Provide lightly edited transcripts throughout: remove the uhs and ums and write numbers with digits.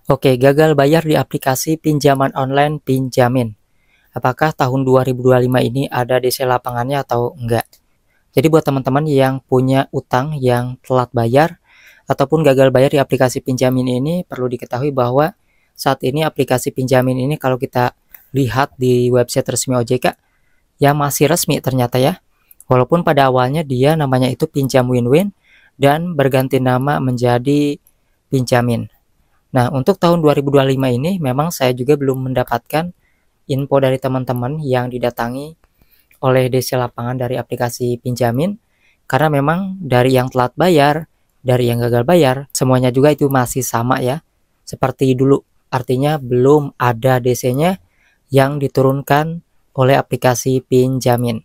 Oke, gagal bayar di aplikasi pinjaman online Pinjamin. Apakah tahun 2025 ini ada DC lapangannya atau enggak? Jadi buat teman-teman yang punya utang yang telat bayar ataupun gagal bayar di aplikasi Pinjamin ini, perlu diketahui bahwa saat ini aplikasi Pinjamin ini kalau kita lihat di website resmi OJK ya masih resmi ternyata ya. Walaupun pada awalnya dia namanya itu Pinjam Win-Win dan berganti nama menjadi Pinjamin. Nah, untuk tahun 2025 ini memang saya juga belum mendapatkan info dari teman-teman yang didatangi oleh DC lapangan dari aplikasi Pinjamin, karena memang dari yang telat bayar, dari yang gagal bayar, semuanya juga itu masih sama ya, seperti dulu. Artinya belum ada DC-nya yang diturunkan oleh aplikasi Pinjamin.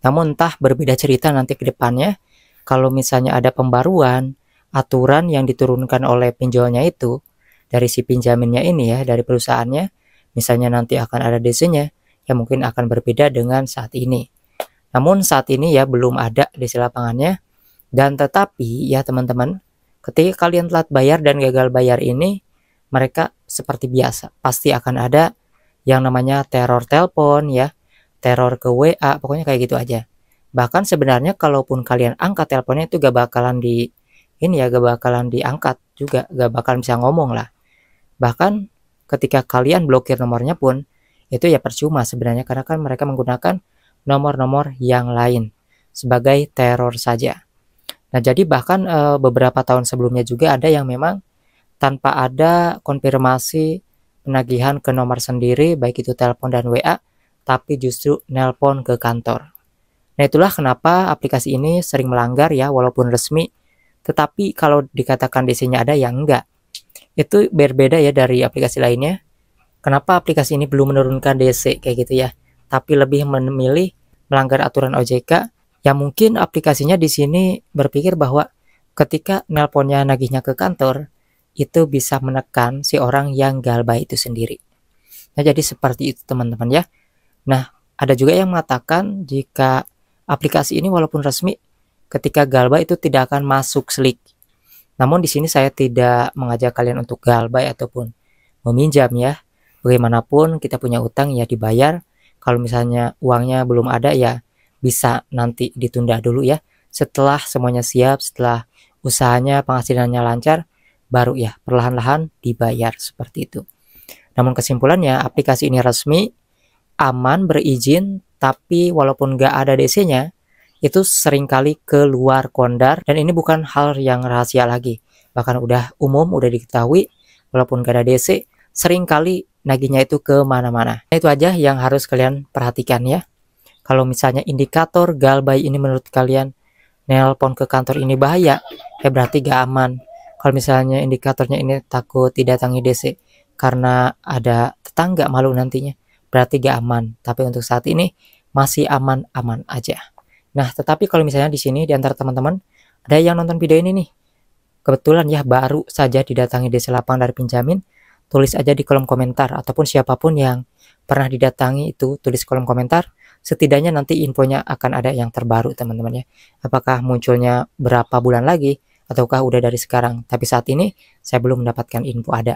Namun entah berbeda cerita nanti ke depannya, kalau misalnya ada pembaruan, aturan yang diturunkan oleh pinjolnya itu, dari si pinjaminnya ini ya, dari perusahaannya, misalnya nanti akan ada DC-nya, ya mungkin akan berbeda dengan saat ini. Namun saat ini ya belum ada DC lapangannya, dan tetapi ya teman-teman, ketika kalian telat bayar dan gagal bayar ini, mereka seperti biasa, pasti akan ada yang namanya teror telepon ya, teror ke WA, pokoknya kayak gitu aja. Bahkan sebenarnya kalaupun kalian angkat teleponnya itu gak bakalan gak bakalan diangkat juga, gak bakalan bisa ngomong lah. Bahkan ketika kalian blokir nomornya pun itu ya percuma sebenarnya, karena kan mereka menggunakan nomor-nomor yang lain sebagai teror saja. Nah, jadi bahkan beberapa tahun sebelumnya juga ada yang memang tanpa ada konfirmasi penagihan ke nomor sendiri, baik itu telepon dan WA, tapi justru nelpon ke kantor. Nah, itulah kenapa aplikasi ini sering melanggar ya, walaupun resmi, tetapi kalau dikatakan DC-nya ada ya enggak. Itu berbeda ya dari aplikasi lainnya. Kenapa aplikasi ini belum menurunkan DC kayak gitu ya, tapi lebih memilih melanggar aturan OJK, ya mungkin aplikasinya di sini berpikir bahwa ketika nelponnya nagihnya ke kantor, itu bisa menekan si orang yang galbay itu sendiri. Nah, jadi seperti itu teman-teman ya. Nah, ada juga yang mengatakan jika aplikasi ini walaupun resmi, ketika galbay itu tidak akan masuk slik. Namun di sini saya tidak mengajak kalian untuk galbay ataupun meminjam ya. Bagaimanapun kita punya utang ya dibayar. Kalau misalnya uangnya belum ada ya bisa nanti ditunda dulu ya. Setelah semuanya siap, setelah usahanya penghasilannya lancar, baru ya perlahan-lahan dibayar seperti itu. Namun kesimpulannya aplikasi ini resmi, aman, berizin, tapi walaupun nggak ada DC-nya, itu seringkali keluar kondar, dan ini bukan hal yang rahasia lagi, bahkan udah umum, udah diketahui, walaupun gak ada DC, seringkali nagihnya itu kemana-mana. Itu aja yang harus kalian perhatikan ya. Kalau misalnya indikator galbay ini menurut kalian nelpon ke kantor ini bahaya, ya berarti gak aman. Kalau misalnya indikatornya ini takut didatangi DC karena ada tetangga malu nantinya, berarti gak aman. Tapi untuk saat ini masih aman-aman aja. Nah, tetapi kalau misalnya di sini di antara teman-teman ada yang nonton video ini nih, kebetulan ya baru saja didatangi DC lapangan dari Pinjamin, tulis aja di kolom komentar, ataupun siapapun yang pernah didatangi itu tulis kolom komentar, setidaknya nanti infonya akan ada yang terbaru teman-teman ya. Apakah munculnya berapa bulan lagi ataukah udah dari sekarang, tapi saat ini saya belum mendapatkan info ada.